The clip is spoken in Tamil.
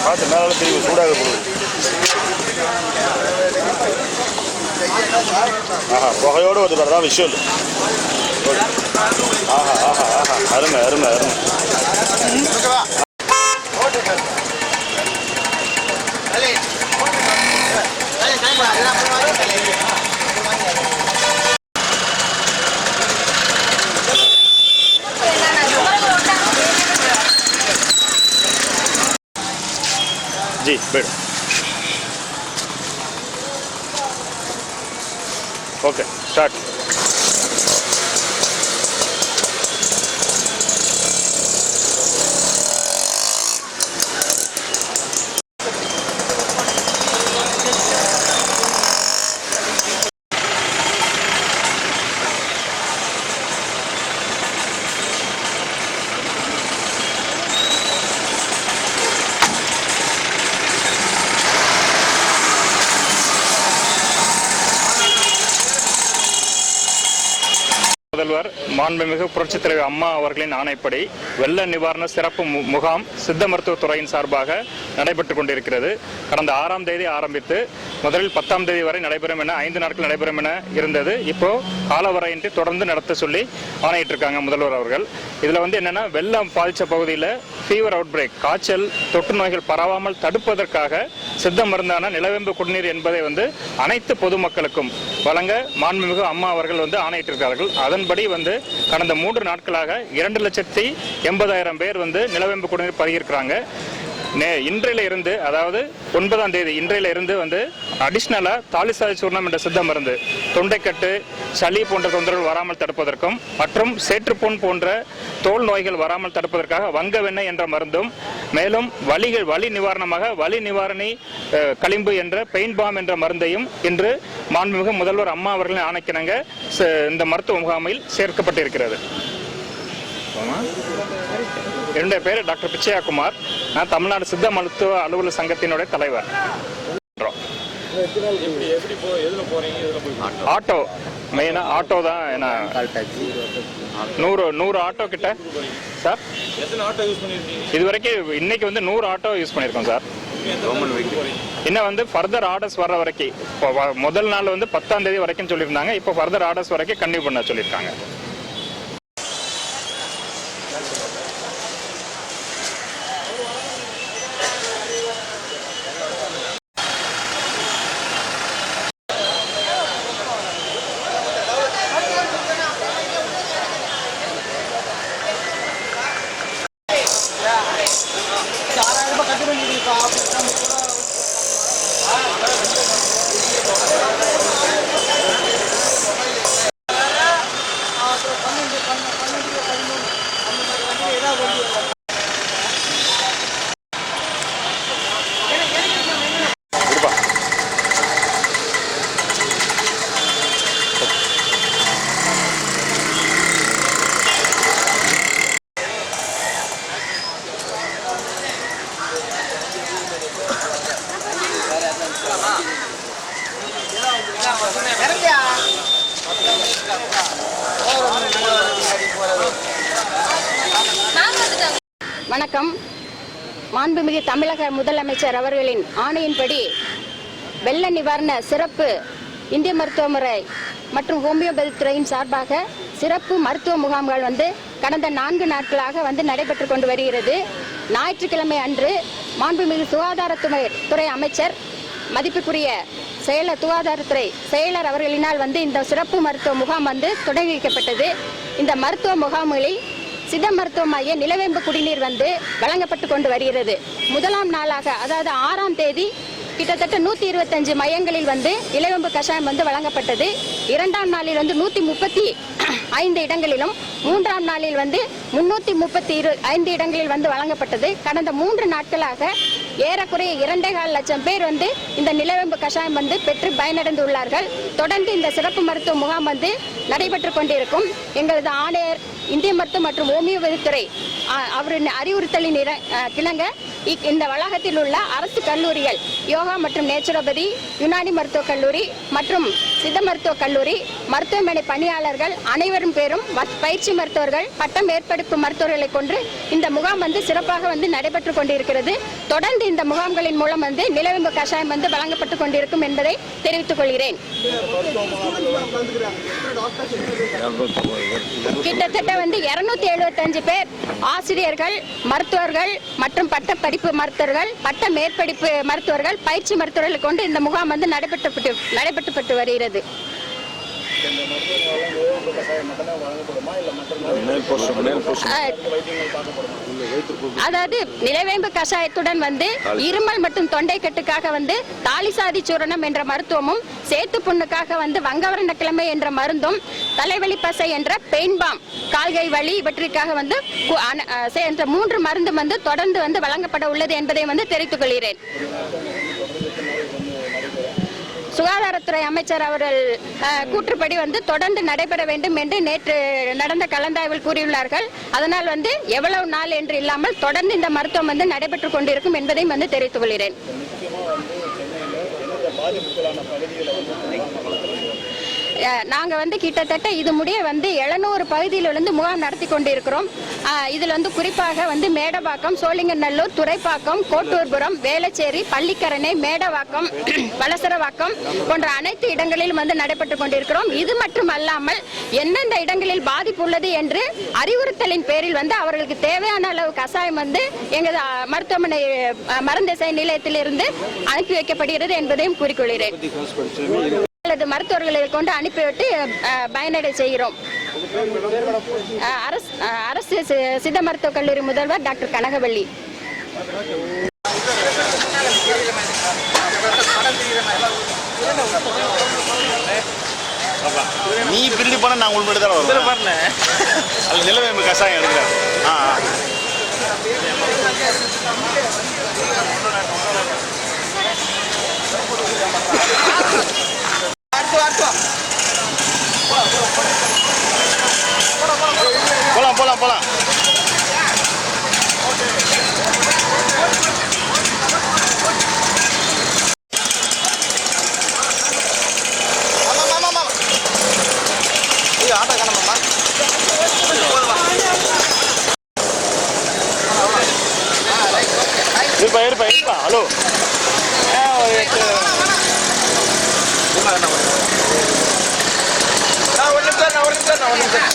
பார்த்து மேலே திரும்பி சூடாக போகுது. ஆஹா, புகையோடு வருது பாரு, தான் விஷுவல். ஆஹா ஆஹா ஆஹா, அருமை அருமை அருமை. जी बैठो. Okay start. முதல்வர் மாண்புமிகு புரட்சித் தலைவர் அம்மா அவர்களின் ஆணைப்படி வெள்ள நிவாரண சிறப்பு முகாம் சித்த மருத்துவத்துறையின் சார்பாக நடைபெற்றுக் கொண்டிருக்கிறது. கடந்த 6ஆம் தேதி ஆரம்பித்து முதலில் 10ஆம் தேதி வரை நடைபெறும் என 5 நாட்கள் நடைபெறும் என இருந்தது. இப்போ காலவரையின்றி தொடர்ந்து நடத்த சொல்லி ஆணையிட்டிருக்காங்க முதல்வர் அவர்கள். இதுல என்னன்னா, வெள்ளம் பாதித்த பகுதியில் ஃபீவர் அவுட் பிரேக், காய்ச்சல், தொற்று நோய்கள் பரவாமல் தடுப்பதற்காக சித்த மருந்தான நிலவேம்பு குடிநீர் என்பதை அனைத்து பொதுமக்களுக்கும் வழங்க மாண்புமிகு அம்மா அவர்கள் ஆணையிட்டிருக்கிறார்கள். அதன்படி கடந்த 3 நாட்களாக 2,80,000 பேர் நிலவேம்பு குடிநீர் பருகியிருக்கிறாங்க. இன்றையில இருந்து, அதாவது 9ஆம் தேதி இன்றையில இருந்து அடிஷனலா தாலிசாதி சூர்ணம் என்ற சித்த மருந்து தொண்டைக்கட்டு, சளி போன்ற தொந்தரவுகள் வராமல் தடுப்பதற்கும் மற்றும் சேற்றுப்புண் போன்ற தோல் நோய்கள் வராமல் தடுப்பதற்காக வங்க வெண்ணெய் என்ற மருந்தும், மேலும் வலி நிவாரணமாக வலி நிவாரணி களிம்பு என்ற பெயின் பாம் என்ற மருந்தையும் இன்று மாண்புமிகு முதல்வர் அம்மா அவர்களின் ஆணைக்கிணங்க இந்த மருத்துவ முகாமில் சேர்க்கப்பட்டிருக்கிறது. என்னுடைய பேர் டாக்டர் பிச்சையா குமார். நான் தமிழ்நாடு சித்த மருத்துவ அலுவலர் சங்கத்தினுடைய தலைவர். ஆட்டோ, மெயினா ஆட்டோ தான். 100 ஆட்டோ கிட்ட சார். இதுவரைக்கும் இன்னைக்கு 100 ஆட்டோ யூஸ் பண்ணியிருக்கோம் சார். இன்னும் ஃபர்தர் ஆர்டர்ஸ் வர்ற வரைக்கும், இப்போ முதல் நாள் 10ஆம் தேதி வரைக்கும் சொல்லியிருந்தாங்க. இப்போ ஃபர்தர் ஆர்டர்ஸ் வரைக்கும் கன்டினியூ பண்ண சொல்லியிருக்காங்க. வணக்கம். மாண்புமிகு தமிழக முதலமைச்சர் அவர்களின் ஆணையின்படி வெள்ள நிவாரண சிறப்பு இந்திய மருத்துவமுறை மற்றும் ஹோமியோபதி துறையின் சார்பாக சிறப்பு மருத்துவ முகாம்கள் கடந்த 4 நாட்களாக நடைபெற்று கொண்டு வருகிறது. ஞாயிற்றுக்கிழமை அன்று மாண்புமிகு சுகாதாரத்துறை அமைச்சர் மதிப்புக்குரிய சுகாதாரத்துறை செயலர் அவர்களினால் இந்த சிறப்பு மருத்துவ முகாம் தொடங்கி வைக்கப்பட்டது. இந்த மருத்துவ முகாம்களில் சித்த மருத்துவ மைய நிலவேம்பு குடிநீர் வழங்கப்பட்டு கொண்டு வருகிறது. முதலாம் நாளாக, அதாவது 6ஆம் தேதி கிட்டத்தட்ட 125 மையங்களில் நிலவேம்பு கஷாயம் வழங்கப்பட்டது. 2ஆம் நாளில் 135 இடங்களிலும், 3ஆம் நாளில் 335 இடங்களில் வழங்கப்பட்டது. கடந்த 3 நாட்களாக ஏறக்குறைய 2.25 லட்சம் பேர் இந்த நிலவேம்பு கஷாயம் பெற்று பயனடைந்துள்ளார்கள். தொடர்ந்து இந்த சிறப்பு மருத்துவ முகாம் நடைபெற்று கொண்டிருக்கும். எங்களது ஆணையர் இந்திய மருத்துவ மற்றும் ஹோமியோபதி துறை அவரின் அறிவுறுத்தலின் கிணங்க இந்த வளாகத்தில் உள்ள அரசு கல்லூரிகள், யோகா மற்றும் நேச்சுரோபதி, யுனானி மருத்துவக் கல்லூரி மற்றும் சித்த மருத்துவக் கல்லூரி மருத்துவமனை பணியாளர்கள் அனைவரும் பேரும் பயிற்சி மருத்துவர்கள் பட்ட மேற்படிப்பு மருத்துவர்களை கொண்டு இந்த முகாம் சிறப்பாக நடைபெற்று கொண்டிருக்கிறது. தொடர்ந்து இந்த முகாம்களின் மூலம் நிலவேம்பு கஷாயம் வழங்கப்பட்டு கொண்டிருக்கும் என்பதை தெரிவித்துக் கொள்கிறேன். கிட்டத்தட்ட 275 பேர் ஆசிரியர்கள், மருத்துவர்கள் மற்றும் பட்ட படிப்பு மருத்துவர்கள், பட்ட மேற்படிப்பு மருத்துவர்கள், பயிற்சி மருத்துவர்களை கொண்டு இந்த முகாம் நடைபெற்று வருகிறது. அதாவது நிலவேம்பு கஷாயத்துடன் இருமல் மற்றும் தொண்டை கட்டுக்காக தாலிசாதி சூரணம் என்ற மருத்துவமும், சேத்து புண்ணுக்காக வங்கவரண கிழமை என்ற மருந்தும், தலைவலி பசை என்ற பெயின் பாம், கால்கை வலி இவற்றிற்காக என்ற 3 மருந்து தொடர்ந்து வழங்கப்பட உள்ளது என்பதை தெரிவித்துக் கொள்கிறேன். சுகாதாரத்துறை அமைச்சர் அவர்கள் கூற்றுப்படி தொடர்ந்து நடைபெற வேண்டும் என்று நேற்று நடந்த கலந்தாய்வில் கூறியுள்ளார்கள். அதனால் எவ்வளவு நாள் என்று இல்லாமல் தொடர்ந்து இந்த மருத்துவம் நடைபெற்றுக் கொண்டிருக்கும் என்பதையும் தெரிவித்துக் கொள்கிறேன். நாங்க கிட்டத்தட்ட இது முடிய 700 பகுதியிலிருந்து முகாம் நடத்தி கொண்டிருக்கிறோம். இதுல குறிப்பாக மேடவாக்கம், சோழிங்கநல்லூர், துறைப்பாக்கம், கோட்டூர்புரம், வேளச்சேரி, பள்ளிக்கரணை, மேடவாக்கம், வலசரவாக்கம் போன்ற அனைத்து இடங்களிலும் நடைபெற்றுக் கொண்டிருக்கிறோம். இது மட்டும் அல்லாமல் எந்தெந்த இடங்களில் பாதிப்பு உள்ளது என்று அறிவுறுத்தலின் பேரில் அவர்களுக்கு தேவையான அளவு கஷாயம் எங்க மருத்துவமனை மருந்தசை நிலையத்தில் இருந்து அனுப்பி வைக்கப்படுகிறது என்பதையும் கூறிக்கொள்கிறேன். மருத்துவர்களை கொண்டு அனுப்பிவிட்டு பயனடை செய்கிறோம். அரசு சித்த மருத்துவக் கல்லூரி முதல்வர் டாக்டர் கனகவள்ளி. நீ பில்லி பண்ண நான் உங்களுக்கு தான் வரேன். அது நிலவேம்பு கஷாயம் எடுங்க. போலாம். ஆட்டோ காணமாம்மா. இருப்பா. ஹலோ, ஒரு நிமிஷம்